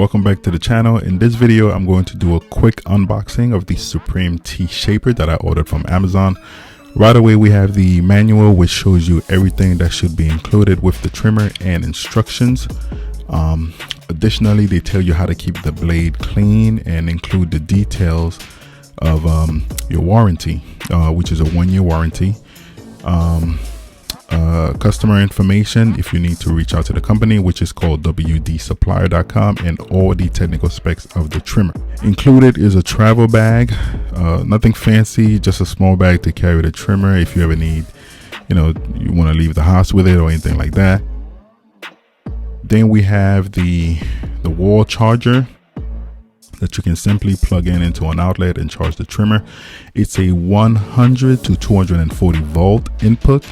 Welcome back to the channel. In this video, I'm going to do a quick unboxing of the Supreme T shaper that I ordered from Amazon. Right away, we have the manual, which shows you everything that should be included with the trimmer and instructions. Additionally, they tell you how to keep the blade clean and include the details of your warranty, which is a 1-year warranty. Customer information if you need to reach out to the company, which is called wdsupplier.com, and all the technical specs of the trimmer. Included is a travel bag, nothing fancy, just a small bag to carry the trimmer if you ever need, you want to leave the house with it or anything like that. Then we have the wall charger that you can simply plug into an outlet and charge the trimmer. It's a 100 to 240 volt input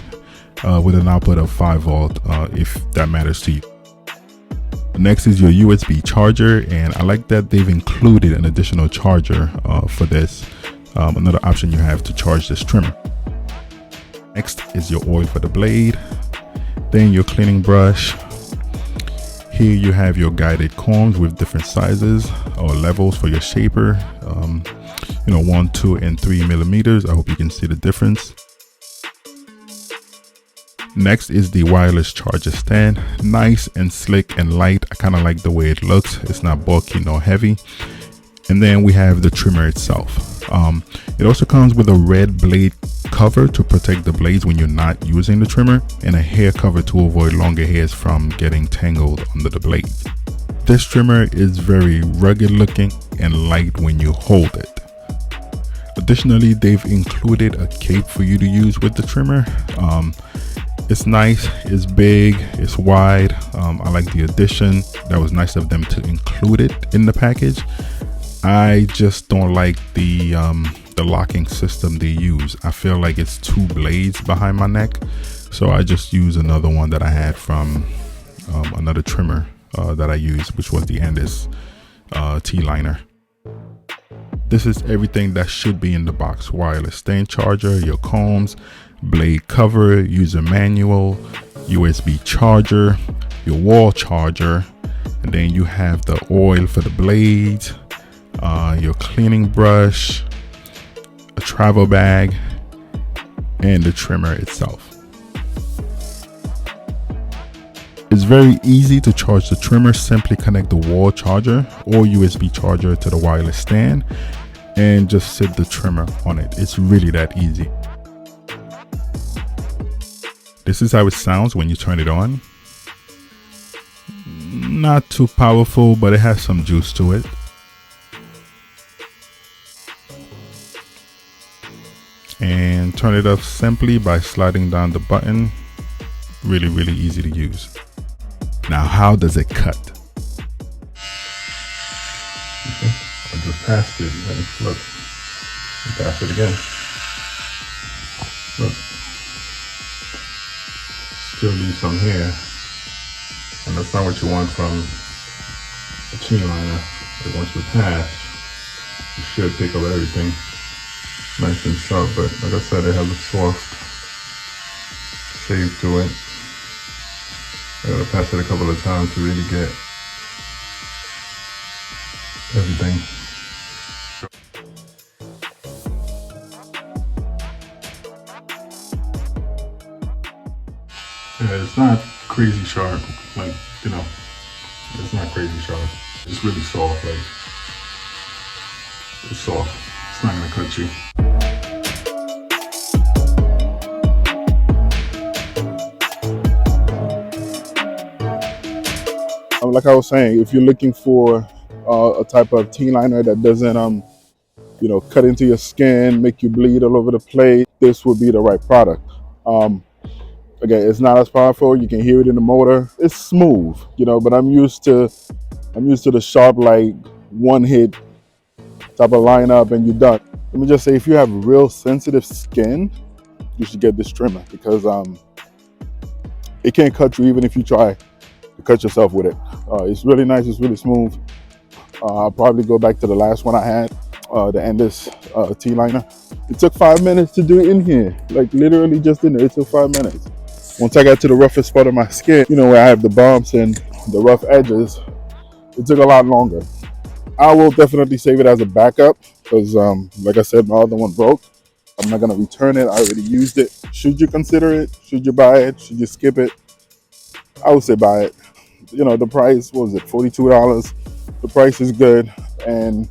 with an output of 5 volt if that matters to you. Next is your USB charger, and I like that they've included an additional charger for this, another option you have to charge this trimmer. Next is your oil for the blade, then your cleaning brush. Here you have your guided combs with different sizes or levels for your shaper, 1, 2, and 3 millimeters. I hope you can see the difference. Next is the wireless charger stand, nice and slick and light. I kind of like the way it looks. It's not bulky nor heavy. And then we have the trimmer itself. It also comes with a red blade cover to protect the blades when you're not using the trimmer, and a hair cover to avoid longer hairs from getting tangled under the blade. This trimmer is very rugged looking and light when you hold it. Additionally, they've included a cape for you to use with the trimmer. It's nice, it's big, it's wide. I like the addition. That was nice of them to include it in the package. I just don't like the locking system they use. I feel like it's 2 blades behind my neck, so I just use another one that I had from another trimmer that I used, which was the Andis T-liner. This is everything that should be in the box: wireless stand charger, your combs, blade cover, user manual, USB charger, your wall charger, and then you have the oil for the blades, your cleaning brush, a travel bag, and the trimmer itself. It's very easy to charge the trimmer. Simply connect the wall charger or USB charger to the wireless stand and just sit the trimmer on it. It's really that easy. This is how it sounds when you turn it on. Not too powerful, but it has some juice to it. And turn it up simply by sliding down the button. Really, really easy to use. Now, how does it cut? Okay, I just passed it. And look, pass it again. Look. Still leave some here, and that's not what you want from a T-liner. But once you pass, you should pick up everything nice and sharp. But like I said, it has a soft shape to it. I gotta pass it a couple of times to really get everything. Yeah, it's not crazy sharp, like, it's not crazy sharp. It's really soft, like, it's soft. It's not gonna cut you. Like I was saying, if you're looking for a type of T-liner that doesn't, cut into your skin, make you bleed all over the place, this would be the right product. Again, it's not as powerful. You can hear it in the motor. It's smooth, but I'm used to the sharp, like, one hit type of lineup and you're done. Let me just say, if you have real sensitive skin, you should get this trimmer, because it can't cut you even if you try to cut yourself with it. It's really nice. It's really smooth. I'll probably go back to the last one I had, the Andis T-liner. It took 5 minutes to do it in here, like literally just in there. It took 5 minutes. Once I got to the roughest spot of my skin, where I have the bumps and the rough edges, It took a lot longer. I will definitely save it as a backup because, like I said, my other one broke. I'm not gonna return it. I already used it. Should you consider it? Should you buy it? Should you skip it? I would say buy it. You know, the price, what was it, $42? The price is good, and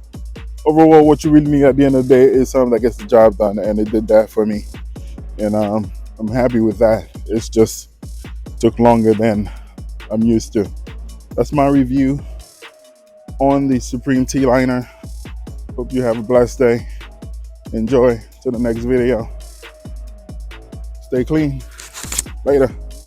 overall, what you really need at the end of the day is something that gets the job done, and it did that for me. And I'm happy with that. It's just took longer than I'm used to. That's my review on the Supreme T liner. Hope you have a blessed day. Enjoy. To the next video. Stay clean. Later.